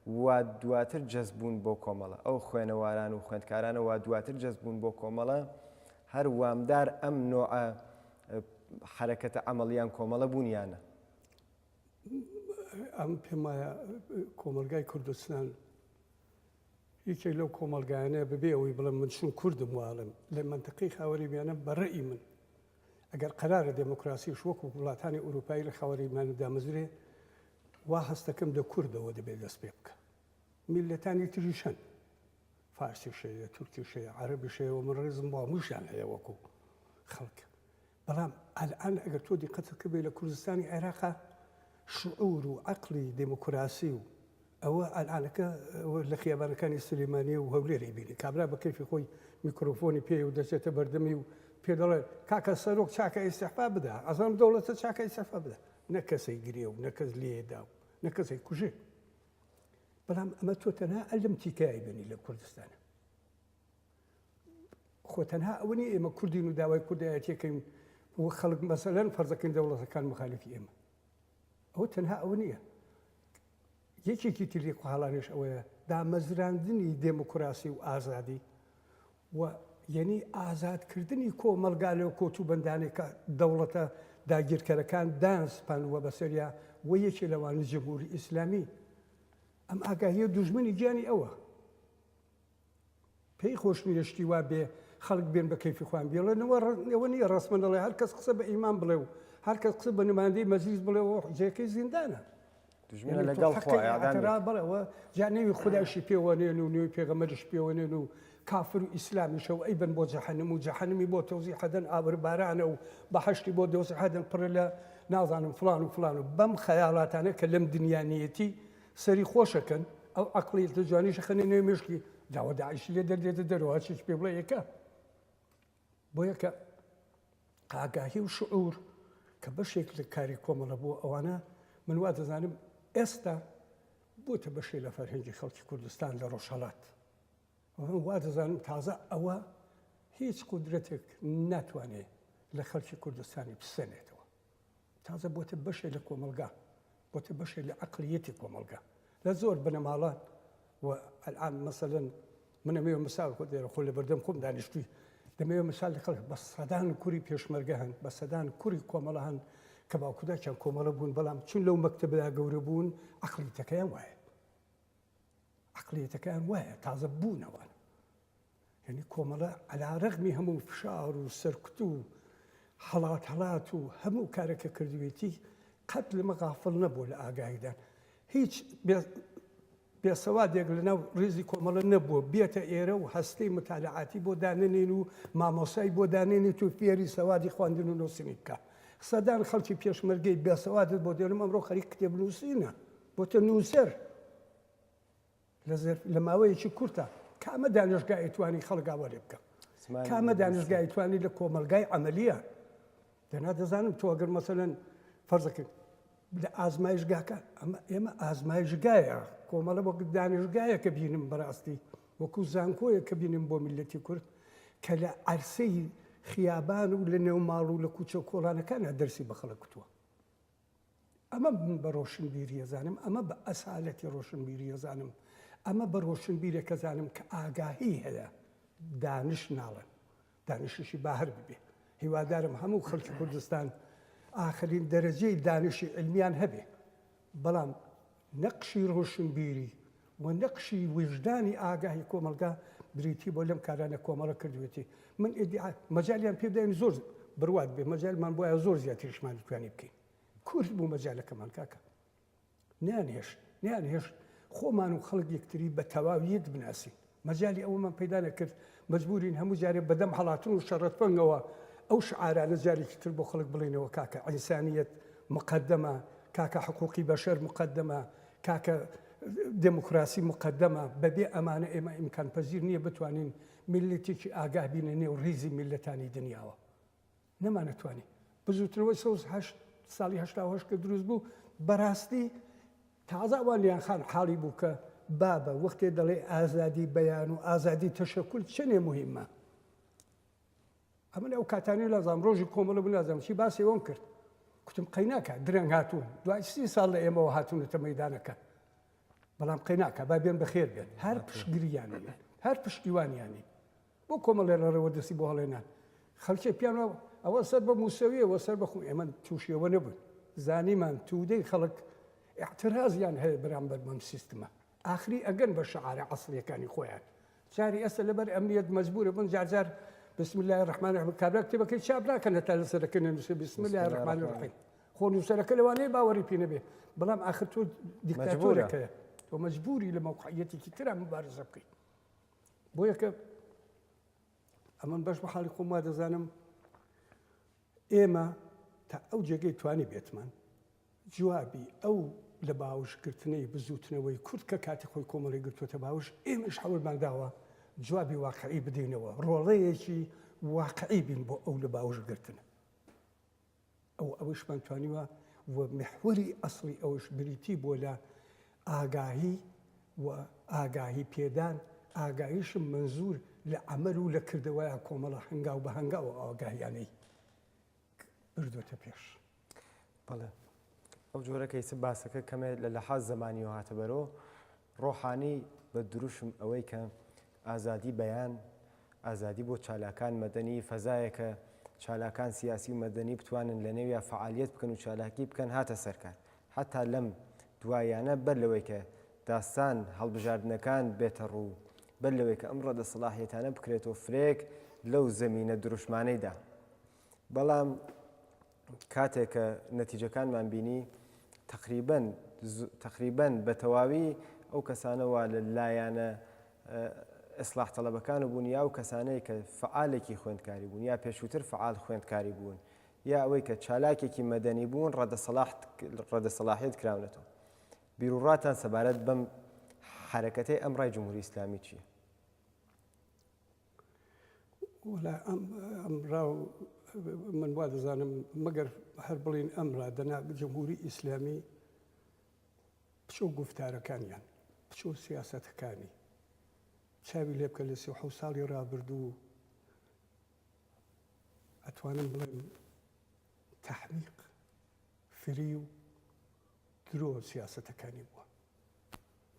وا دواتر جەزبوون بۆ کۆمەڵە، ئەو خوێنەواران و خوێندکارانە وا دواتر جەزبوون بۆ کۆمەڵە، هەر وامدار ئەم نوعە حرەکەتە عەمەڵیان کۆمەڵە بوونیانە. ئەم پێم وایە کۆمەلگای کوردستان یەکێک لەو کۆمەلگایانە ببێ ئەوەی بڵێم من چون کوردم واڵم لە منتەقەی خاوەریمیانە بەڕێی من ئەگەر قەرارە دموکراسیش وەکو وڵاتانی ئوروپایی لە خاوەریمیانە دامەزرێ وا هەستەکەم لە کوردەوە دەبێت دەست پێ بکە. میلەتانی تریشەن، فارسیشەیە، تورکیشەیە، عەرەبیشەیە، من ڕێزم بۆ هەمووشیان هەیە وەکو خەڵک. بەڵام ئەلئان ئەگەر تۆ دیقەتت بێ لە کوردستانی عێراقا شعور و عەقڵی دموکراسی و ئەوە ئەلئانەکە لە خیابانەکانی سلێمانیە و هەولێری بینی کابرا بە کەیفی خۆی میکرۆفۆنی پێ و دەچێتە بەردەمی و پێ دەڵێ کاکە سەرۆک چاکە ئیستیعفا بدە، ئەزانم دەوڵەتە چاکە ئیستیعفا بدە، نە کەسەی گرێ و نە کەس لێدا و نە کەسەی کوژێ. بەڵام ئەمە تۆ تەنها ئەلم تیکایی بینی لە کوردستانە. خۆ تەنها ئەوە نیە ئێمە کوردین و داوای کوردایەتیەکەین و خەڵک مەسەلەن فەرزەکەین دەوڵەتەکان مخالفی ئێمە. ئەوە تەنها ئەوە نییە. یەکێکی تری قوهاڵانش ئەوەیە دامەزراندنی دموکراسی و ئازادی و یعنی ئازادکردنی کۆمەلگا لەو کۆت و بەندانێکە دەوڵەتە داگیرکەرەکان دانسپانوە بەسەریا و یەکێ لەوانە جمهوری ئیسلامی. ئەم ئاگاهیە دوژمنی گیانی ئەوە. پێی خۆش نیشتی وا بێ خەڵک بێن بە کەیفی خوان بێڵێنەوە نییە ڕسممە دەڵێ هەر کەس قسە بە ئیمان بڵێ و هەر کەس قسە بە نمایندەی مەجلیس بڵێ و جێکەی زیندانە. بڵێەوە جانێوی خودداشی پێوەنێن و نوێی پێغەمەریش پێوەنێن و کافر و ئیسلامیشە و ئەیبن بۆ جەحەنم و جەحەنمی بۆ تەوزی حەدەن ئابربارانە و بەحەشتی بۆ دۆزی حەدەن پڕ لە نازانم فلان و فلان و بەم خەیاڵاتانە کە لەم دنیانیەتی سەری خۆشەکەن ئەو عەقڵی جوانیشە خەنێ نوێ مشکی داوە داعیش لێ دەردێتە دەرەوە چێک پێ بڵێ یەکە بۆ یەکە ئاگاهی و شعور کە بەشێک لە کاری کۆمەڵە بۆ ئەوانە من وا دەزانم ئێستا بۆتە بەشێ لە فەرهەنگی خەڵکی کوردستان لە ڕۆژهەڵات. وا دەزانم تازە ئەوە هیچ قودرەتێک ناتوانێت لە خەڵکی کوردستانی بسەنێتەوە. تازە بۆتە بەشێ لە کۆمەلگا، بۆتە بەشێ لە عەقلیەتی کۆمەلگا لە زۆر بنەماڵات و ئەلئان مەسەلەن منەمەوێ مثال خۆ دێرە خۆ لە بەردەم خۆم دانیشتووی دەمەوێ مثال لە خەڵک بە سەدان کوری پێشمەرگە هەن، بە سەدان کوری کۆمەڵە هەن کە باوکوداکیان کۆمەڵە بوون بەڵام چون لەو مەکتەبدا گەورە بوون عەقلیەتەکەیان وایە. عەقلیەتەکەیان وایە تازە بوونەوەن. یعنی کۆمەڵە عەلا ڕەغمی هەموو فشار و سەرکوت و هەڵات و هەموو کارێکە کردوێتی قەت لەمە غافڵ نەبوو لە ئاگاهیدان. هیچ بێسەوادێک لەناو ڕێزی کۆمەڵە نەبووە بێتە ئێرە و هەستەی متالعاتی بۆ دانێنین و مامۆسای بۆ دانێنێت و فێری سەوادی خواندن و نووسنی بکە. سەدان خەڵکی پێشمەرگەی بێسەوادت بۆ دێنم ئەمڕۆ خەریک کتێب نووسینە بۆتە نووسەر لە ماوەیەکی کورتە. کامە دانیشتگای توانی خەڵک ئاوەرێ بکە، کامە دانیشتگای توانی لە کۆمەلگای عەمەلیە. دەنا دەزانم تۆ ئەگەر مەسەلەن فەرزەکە لە ئازمایشگاکە ئێمە ئازمایشگایە کۆمەڵە وەک دانیشتگایە کە بینم بەڕاستی وەکو زانکۆیە کە بینم بۆ میلەتی کورد کە لە عەرسەی خیابان و لە نێو ماڵ و لە کوچە کۆڵانەکانە دەرسی بە خەڵک کوتووە. ئەمە بە ڕۆشنبیریە زانم، ئەمە بە ئەسالەتی ڕۆشنبیریە زانم، ئەمە بە ڕۆشنبیرێکە زانم کە ئاگاهی هەیە دانش ناڵێن، دانششی باهر ببێ. هیوادارم هەموو خەڵکی کوردستان ئاخرین دەرەجەی دانشی علمیان هەبێ، بەڵام نەقشی ڕۆشنبیری و نەقشی وجدانی ئاگاهی کۆمەلگا بریتی بۆ لەم کارانە کۆمەڵە کردوێتی. من مەجالیان پێ بدەین زۆر بڕوات بێ، مەجالمان بۆیە زۆر زیاتریشمان توانی بکەین. کورد بوو مەجالەکەمان کاکە نیانهێشت خۆمان و خەڵک یەکتری بە تەواویت بناسین. مەجای ئەومان پەیدا نەکرد، مەجبورین هەموو جارێ بەدەم هەڵاتن و شەڕەتفەنگەوە ئەو شعارانە جارێکی تر بۆ خەڵک بڵێنەوە کاکە ئینسانیەت مقدمە، کاکە حقوقی بەشەر مقدمە، کاکە دموکراسی مقدمە. بەبێ ئەمانە ئێمە ئیمکان پەزیر نییە بتوانین میلەتێکی ئاگاه بینە نێو ڕیزی میلەتانی دنیاوە. نەمانەتوانی بزووترەوەی ساڵی 1970 کە دروست بوو بەڕاستی تازە ئەوانیان خان حاڵی بوو کە بابە وەختێ دەڵێ ئازادی بەیان و ئازادی تەشەکل چنێ مهمە. ئەمن ئەو کاتانی لازم ڕۆژی کۆمەڵە بنازم چی باسی ئەوم کرد کوتم قەیناکە درەنگ هاتوون دوای 30 ساڵ لە ئێمەوە هاتوونەتە مەیدانەکە بەڵام قەیناکە با بێن بەخێر بێن هەر پشتگیریانی هەر پشتیوانیانی بۆ کۆمەڵێ لەڕێوە دەستی بۆ هەڵێنان خەڵکی پیانەوە ئەوە سەر بە موسەویەوە سەر بەخۆ ئێمە تووشیەوە نەبوون زانیمان توودەی خەڵک اعترازیان هەیە بەرامبەر بەم سیستمە ئاخری ئەگەن بە شەعارە عەسڵیەکانی خۆیان جاری ئەستا لەبەر ئەمنیەت مەجبورە بن جار بسم الله الرحمن الرحیم کابرا کتێبەکەی چاپ ناکەن هەتا لەسەرەکە نووسێ بسم الله الرحمن الرحیم خۆ نووسەرەکە لەوانەیە باوەڕی پێ نەبێ بەڵام آخر تۆ دیکتاتۆرەکەیە تۆ مەجبوری لە مەوقعیەتێکی ترا مبارزە بکەیت بۆیە کە ئەمن بەش بە حاڵی خۆم وا دەزانم ئێمە تا ئەو جێگەی توانی بێتمان جوابی ئەو لە باوشکردنەی بزوتنەوەی کورد کە کاتی خۆی کۆمەڵی گرتوۆتە باوش ئێمەش هەوڵمان داوە جوابی واقعی بدەینەوە ڕۆڵەیەکی واقعی بین بۆ ئەو لە باوشگرتنە ئەوەشمان توانیوە و محوەری ئەسڵی ئەوش بریتی بۆ لە ئاگاهی و ئاگاهی پێدان ئاگاهیشم منزور لە عەمەل و لە کردەوەیە کۆمەڵە هەنگاو بە هەنگاوە ئاگاهیانەی بردوێتە پێش. بەڵێ ئەو جۆرەکەی س باسەکە کەمێ لە لەحاز زەمانیەوە هاتە بەرەوە ڕۆحانی بە دروشم ئەوەی کە ئازادی بەیان ئازادی بۆ چالاکان مەدەنی فەزایەکە چالاکان سیاسی و مەدەنی بتوانن لە نێویە فعالیت بکەن و چالاکی بکەن هاتە سەرکار حتا لەم دوایانە بەر لەوەی کە داستان هەڵبژاردنەکان بێتە ڕوو بەر لەوەی کە ئەم ڕەدە سەلاحیەتانە بکرێتەوە فرێک لەو زەمینە دروشمانەیدا بەڵام کاتێک کە نەتیجەکانمان بینی تقریبەن بە تەواوی ئەو کەسانەوە لە لایەنە ئیسلاح تەڵەبەکان بوون یا ئەو کەسانەی کە فعالێکی خوێندکاری بوون یا پێشووتر فعال خوێندکاری بوون یا ئەوەی کە چالاکێکی مەدەنی بوون ڕەدە سەلاحیەت کراونەتەوە. بیرروڕاتان سەبارەت بەم حرەکەتەی ئەمڕای جمهوری ئیسلامی چییە؟ ئەمڕاو من وا دەزانم مەگەر هەر بڵین ئەمڕا دەنا جمهوری ئیسلامی پچۆ گفتارەکانیان پچۆ سیاسەتەکانی چاوی لێ بکە لە 37 ساڵی ڕابردوو ئەتوانم بڵێم تەحمیق فری و درۆ سیاسەتەکانی بووە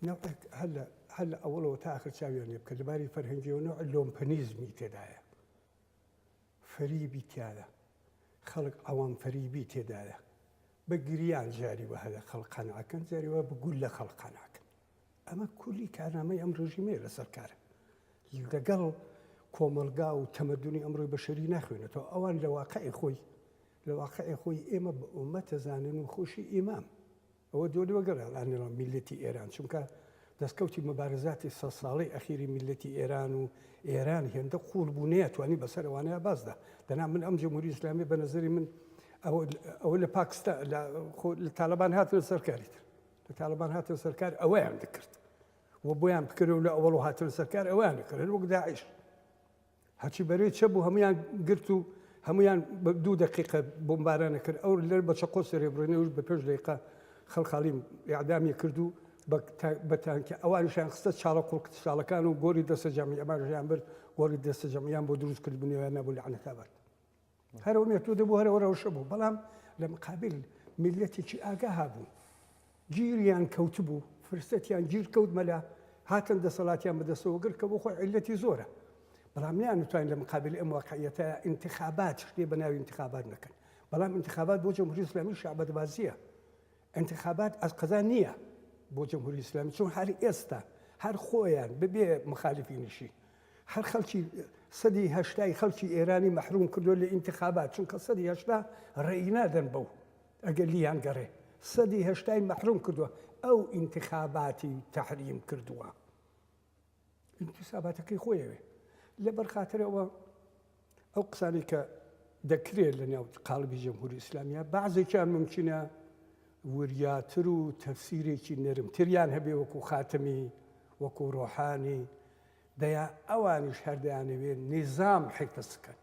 نەوەک هەر لە ئەوڵەوە تا ئاخر چاویان لێ بکە لەباری فەرهەنگیەوە نوع لۆمپەنیزمی تێدایە فەریبی تیاە خەڵک ئەوان فەریبی تێدایە بە گریان جاریوە هەیە خەڵقانەکەن جاریوە بگول لە خەڵقاناکەن ئەمە کولی کارنامەی ئەم ڕژیمەیە لەسەر کارە لەگەڵ کۆمەلگا و تەمەدونی ئەمڕۆی بەشەری ناخوێنێتەوە ئەوان لە واقعی خۆی ئێمە بە ئومەتە زانن و خۆشی ئیمام ئەوە دۆلوە گەڕانێڵ میلەتی ئێران چونکە دەستکەوتی مەبارزاتی 100 ساڵەی ئەخیری میلەتی ئێران و ئێران هێندە قوڵ بوونەیە توانی بەسەر ئەوانەیە بازدا دەنا من ئەم جمهوری ئیسلامی بە نەزەری من ئەوە لە پاکستان لە تالەبان هاتن سەرکاریتر لە تالەبان هاتن سەرکار ئەوەیان دەکرد و بۆیان بکرێت لە ئەوڵ و هاتن سەرکار ئەویان دەکرد وەک داعیش هەچی بەرەی چە بوو هەمویان گرت و هەمویان 2 دقیقە بۆمبارانە کرد ئەو لەر بە چەقۆ سەرێبڕێنەوەش بە پێش دقیقە خەڵخاڵیم ئیعدامی کرد و بەتانکە ئەوانیشیان خستە چاڵە قوڵکتشاڵەکان و گۆری دەستە جەمی ئەماژیان بر گۆری دەستە جەمیان بۆ دروستکردبوونیان نەبوو لە عەنەتابەت هەرەوە مێتۆ دەبوو هەرەوەشە بوو بەڵام لە مقابل میلەتێکی ئاگا هابوو گیریان کەوت بوو فرسەتیان گیر کەوت مەلا هاتن دەسەڵاتیان بەدەستەوە گرت کە بۆ خۆی عیلەتی زۆرە بەڵام نیانتوانین لە مقابل ئەم واقعیەتە انتخابات شتێ بە ناوی انتخابات نەکەن بەڵام انتخابات بۆ جمهوری ئیسلامی شعبەتبازیە انتخابات ئەس قەزا نییە بۆ جمهوری ئیسلامی چون هەر ئێستا هەر خۆیان ببێ مخالفینیشی هەر خەڵکی سەدی هەشتای خەڵکی ئێرانی مەحروم کردو لە انتخابات چونکە سەدی هەشتا ڕێی نادەن بەو ئەگەر لیان گەڕێ سەدی هەشتای مەحروم کردووە ئەو انتخاباتی تەحریم کردووە انتخاباتەکەی خۆیەوێ لەبەر خاترەوە ئەو قسانی کە دەکرێت لە نێو قاڵبی جمهوری ئیسلامیە بەعزێکیان ممکنە وریاتر و تەفسیرێکی نەرمتریان هەبێ وەکو خاتمی وەکو ڕۆحانی دەیا ئەوانیش هەردەیانەوێت نظام حفظ بکەن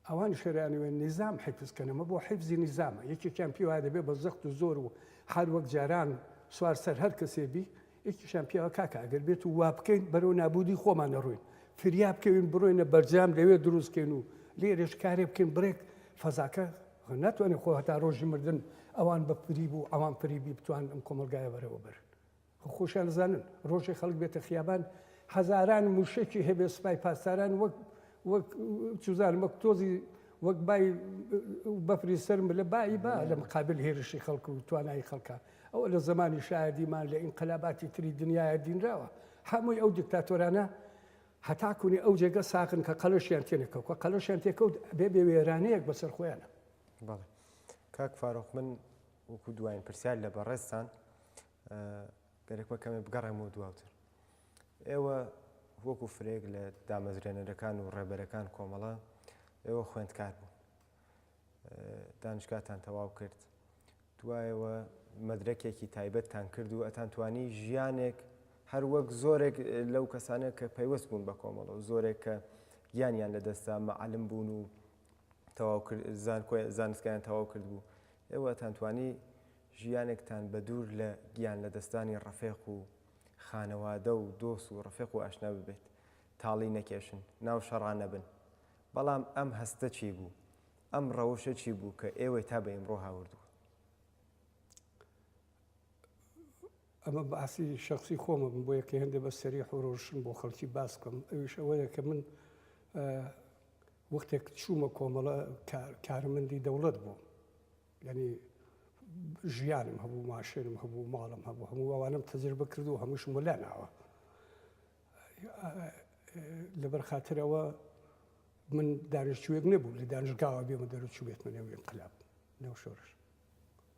ئەوان شێرانوێ نظام حیفزکەنەمە بۆ حیفزی نظامە یەکێکیان پیوا دەبێ بە زەخت و زۆر و هەر وەک جاران سوار سەر هەر کەسێبی یەکیشان پیاوە کاکە ئەگەر بێت و وا بکەین بەرەو نابودی خۆمان نەڕوین فریا بکەوین بڕۆینە بەرجام لەوێ دروستکەین و لێرەش کارێ بکەین بڕێک فەزاکە ناتوانێت خۆ هەتا ڕۆژی مردن ئەوان بە فری بوو ئەوان فریبی بتوان ئەم کۆمەلگایە بەرەوە بەرن خۆشیان زانن ڕۆژی خەڵک بێتە خیابان هەزاران موشێکی هەبێ سوپای پاسداران وەک چوزانم وەک تۆزی وەک بای بەفری سرم لە بای با لە مقابل هێرشی خەڵک و توانایی خەڵکە ئەوە لە زمانی شایدیمان لە ئینقلاباتی تری دنیاە دینراوە هەمووی ئەو دیکتاتۆرانە هەتاکوونی ئەو جێگە ساغن کە قەلەشیان تێنێکەوە کە قەلەشیان تێکەوت بێ وێرانەیەک بەسەر خۆیانە. بەڵێ کاک فاروق من وەکو دوایین پرسیار لە بەڕێستان گەرێک بەکەمێ بگەڕێم و دواوتر ئێوە وەکو فرێک لە دامەزرێنەرەکان و ڕێبەرەکان کۆمەڵە ئێوە خوێندکار بوو دانشگاتان تەواو کرد دوایەوە مەدرەکێکی تایبەتتان کرد و ئەتان توانی ژیانێک هەر وەک زۆرێک لەو کەسانێک کە پەیوەست بوون بە کۆمەڵە و زۆرێک کە گیانیان لەدەستا مەعەلم بوون و زانستکایان تەواو کرد بوو ئێوە ئەتانتوانی ژیانێکتان بە دوور لە گیان لە دەستانی ڕەفێق و خانەوادە و دۆست و ڕەفێق و ئاشنا ببێت تاڵی نەکێشن ناو شەڕان نەبن بەڵام ئەم هەستە چی بوو ئەم ڕەوشە چی بوو کە ئێوەی تا بە ئێمڕۆ هاوردووە ئەمە باسی شخصی خۆمە بم بۆ یەکە هەندێک بە سەریح و ڕۆشن بۆ خەڵکی باس بکەم ئەویش ئەوەیە کە من وەختێک چوومە کۆمەڵە کارمەندی دەوڵەت بوو یعنی ژیانم هەبوو ماشێنم هەبوو ماڵم هەبوو هەموو ئەوانم تەجربە کرد و هەمووشم وەلا ناوە لەبەر خاترەوە من دانیشتوویەک نەبوو لە دانشگاوە بێمە دەرەچوو بێتمە نێو ئینقلاب نێو شۆڕش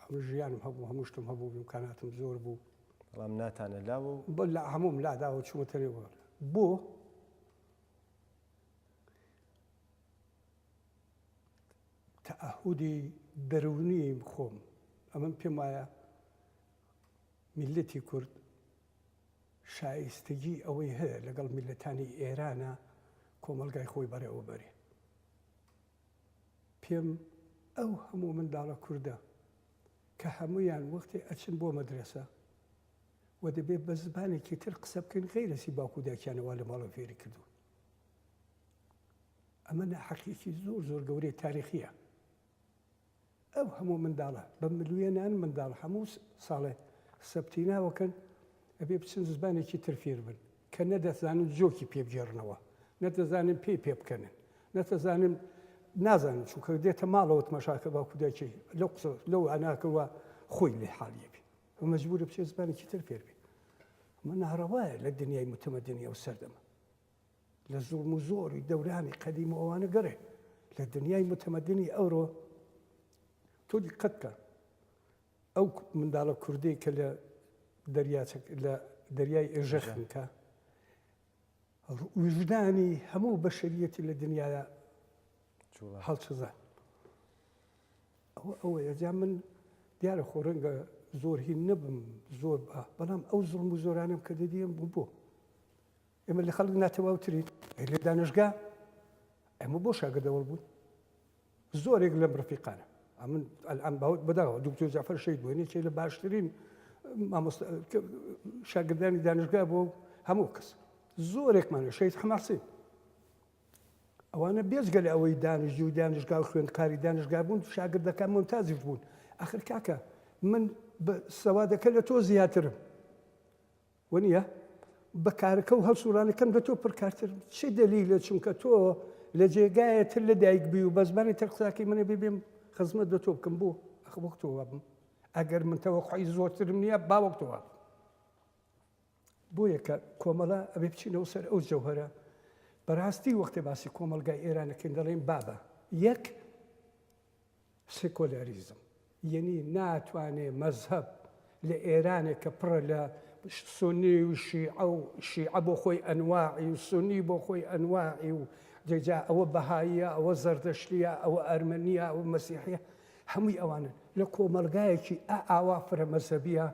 هەموو ژیانم هەبوو هەمووشتم هەبوو ئیمکاناتم زۆر بوو بەڵام ناتانە لاوە و بۆ لە هەمووم لاداوە چوومەتەرێوە بۆ تەعهودی دەرونی خۆم ئەمەم پێم وایە میلەتی کورد شایستگی ئەوەی هەیە لەگەڵ میلەتانی ئێرانە کۆمەلگای خۆی بەرەوە بەرێ پێم ئەو هەموو منداڵە کووردە کە هەمویان وەختی ئەچن بۆ مەدرسە و دەبێت بە زبانێکی تر قسە بکەن غەیرەسی باوکو داکیانەوە لە ماڵە فێری کردو ئەمە حەقیقی زۆر زۆر گەورەی تاریخیە ئەو هەموو منداڵە بە ملیۆنان منداڵ هەموو ساڵێ سەبتی ناوەکەن ئەبێ بچن زبانێکی تر فێر بن کە نەدەزانن جۆکی پێبجێڕنەوە نەدەزانن پێی پێ بکەنن نەتەزانن نازانن چونکە دێتە ماڵەوە تەماشاکە باوکو داکی لەو قسە لەو ئەناکەوە خۆی لێ حاڵیە بێ مەجبورە بچێت زبانێکی تر فێر بێ ئەمە ناڕەوایە لە دنیای متەمەدنی ئەو سەردەمە لە زوڵم و زۆری دەورانی قەدیم و ئەوانە گەڕێ لە دنیای متەمەدنی ئەوڕۆ تۆ دیقەت کە ئەو منداڵە کوردی کە لە دەریای ئێژەخنکە وجدانی هەموو بەشەریەتی لە دنیاە هەڵچزان ئەوەیە جا من دیارە خۆڕەنگە زۆر هین نەبم زۆر بەڵام ئەو زوڵم و زۆرانم کە دەدیێم بوو بۆ ئێمە لە خەڵک ناتەواوترین لە دانشگا ئەمە بۆ شاگردەوەڵ بوون زۆرێک لەم ڕفیقانە من ئەم باوت بەداوە دکتۆر جعفەر شەید بووێنێ چێ لە باشترین شاگردانی دانشگا بۆ هەموو کەس زۆرێکمانە شەید حەماسین ئەوانە بێجگە لە ئەوەی دانیشتجو و دانشگا و خوێندکاری دانشگا بوون شاگردەکان ممتازیش بوون ئاخر کاکە من سەوادەکە لە تۆ زیاترم وەنیە بە کارەکە و هەڵسوورانەکەم لە تۆ پڕکارتر چی دەلیلە چونکە تۆ لە جێگایەتر لە دایک بی و بە زمانی تر قساکەی منە ببێم خزمەت بە تۆ بکەم بۆ ئەخ وەک تۆوە بم ئەگەر من تەوەقعی زۆرترم نییە باوەک تۆوە بۆ یەکە کۆمەڵە ئەبێ بچینەوە سەر ئەو جەوهەرە بەڕاستی وەختێ باسی کۆمەلگای ئێرانەکەین دەڵێن بابە یەک سێکۆلاریزم یعنی ناتوانێ مەزهەب لە ئێرانێک کە پڕە لە سونی و شیعە بۆ خۆی ئەنواعی و سونی بۆ خۆی ئەنواعی و جێجا ئەوە بەهاییە ئەوە زەردەشتیە ئەوە ئەرمەنیە ئەوە مەسیحیە هەمووی ئەوانە لە کۆمەلگایەکی ئاوا فرە مەزهەبیە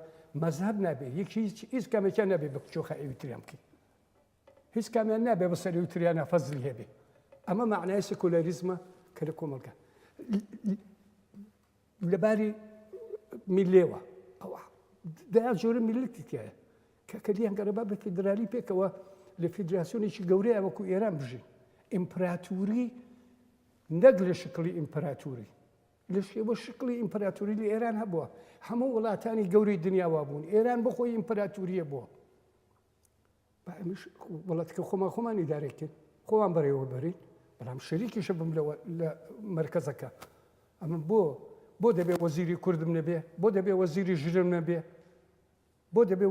مەزهەب نابێ یەکی هیچ کامێکیان نابێ بە کچۆخە ئەویتریان بکەین هیچ کامیان نابێ بە سەر ئەویتریانە فەزلی هەبێ ئەمە معنای سێکۆلاریزمە کە لە کۆمەلگا لەباری میلێوە ئەو دەیا جۆرە میلەتی تایە کە کەلیان گەرەبا بە فیدرالی پێکەوە لە فیدراسیۆنێکی گەورەیە وەکو ئێران بژین ئیمپراتوری نەک لە شکلی ئیمپراتوری لە شێوە شکلی ئیمپراتوری لە ئێران هەبووە هەموو وڵاتانی گەورەی دنیاوا بوون ئێران بخۆی ئیمپراتوریە بووە وڵاتکە خۆمان ئیدارێکرد خۆوان بەڕێوە بەرین بەڵام شەریکیشە بم لە مرکزەکە ئەمە بۆ دەبێ وەزیری کوردم نەبێ بۆ دەبێ وەزیری ژرم نەبێ بۆ دەبێ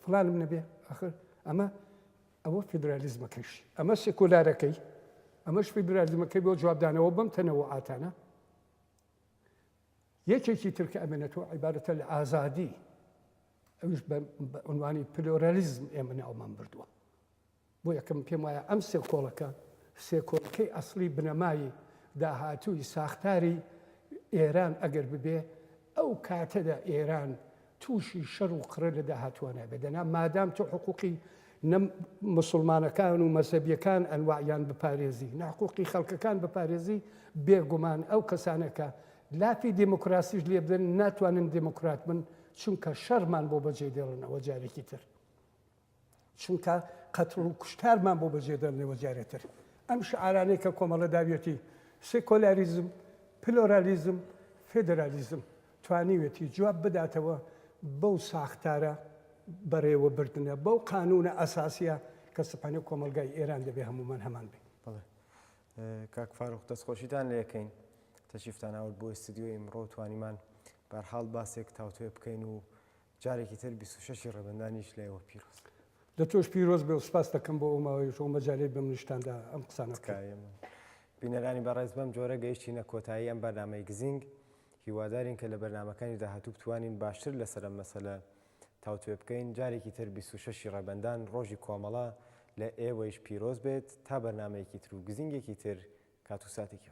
فلانم نەبێ ئەخر ئەوە فیدرالیزمەکەیش ئەمە سێکولارەکەی ئەمەش فیدرالیزمەکەی بۆ جوابدانەوە بەم تەنەوە ئاتانە یەکێکی ترکە ئەمێنێتەوە عیبارەتە لە ئازادی ئەوش بە عنوانی پلۆرالیزم ئێمە ناومان بردووە بۆ یەکەم پێم وایە ئەم سێکۆڵەکەی ئەسڵی بنەمایی داهاتووی ساختاری ئێران ئەگەر ببێ ئەو کاتەدا ئێران تووشی شەڕ و قڕە لە داهاتوانە بێدەنا مادام تۆ حقوقی مسلمانەکان و مەسەبیەکان ئەنواعیان بپارێزی ناحقوقی خەڵکەکان بپارێزی بێگومان ئەو کەسانەکە لافی دیموکراسیش لێ بدەن ناتوانن دیموکرات بن چونکە شەڕمان بۆ بەجێ دێڵنەوە جارێکی تر چونکە قەتڵ و کوشتارمان بۆ بەجێ دێڵنەوە جارێتر ئەم شعارانەی کە کۆمەڵە داوێتی سێکۆلاریزم پلۆرالیزم فێدرالیزم توانیوێتی جواب بداتەوە بەو ساختارە بەڕێوە بردنە بەو قانونە ئەساسیە کە سپانی کۆمەلگای ئێران دەبێ هەمومان هەمان بێ کاک فاروق دەستخۆشیتان لە یەکەین تەشریفتان ئاورد بۆ ئستودیۆی ئیمڕۆ توانیمان بەرحاڵ باسێک تاوتوێ بکەین و جارێکی تر 26 ڕەبەندانیش لێەوە پیرۆز لە تۆش پیرۆز بێ و سپاس دەکەم بۆ ئەوماوەی شۆ مەجارەی بەم نیشتاندا ئەم قسانەکە بینەرانی بەڕێز بەم جۆرە گەیشتینە کۆتایی ئەم بەرنامەی گزینگ هیوادارین کە لە بەرنامەکانی داهاتوو بتوانین باشتر لەسەر ئەم مەسەلە تاوتوێ بکەین جارێکی تر 26 ڕەبەندان ڕۆژی کۆمەڵە لە ئێوەیش پیرۆز بێت تا بەرنامەیەکی تر و گزینگێکی تر کات و ساتێکی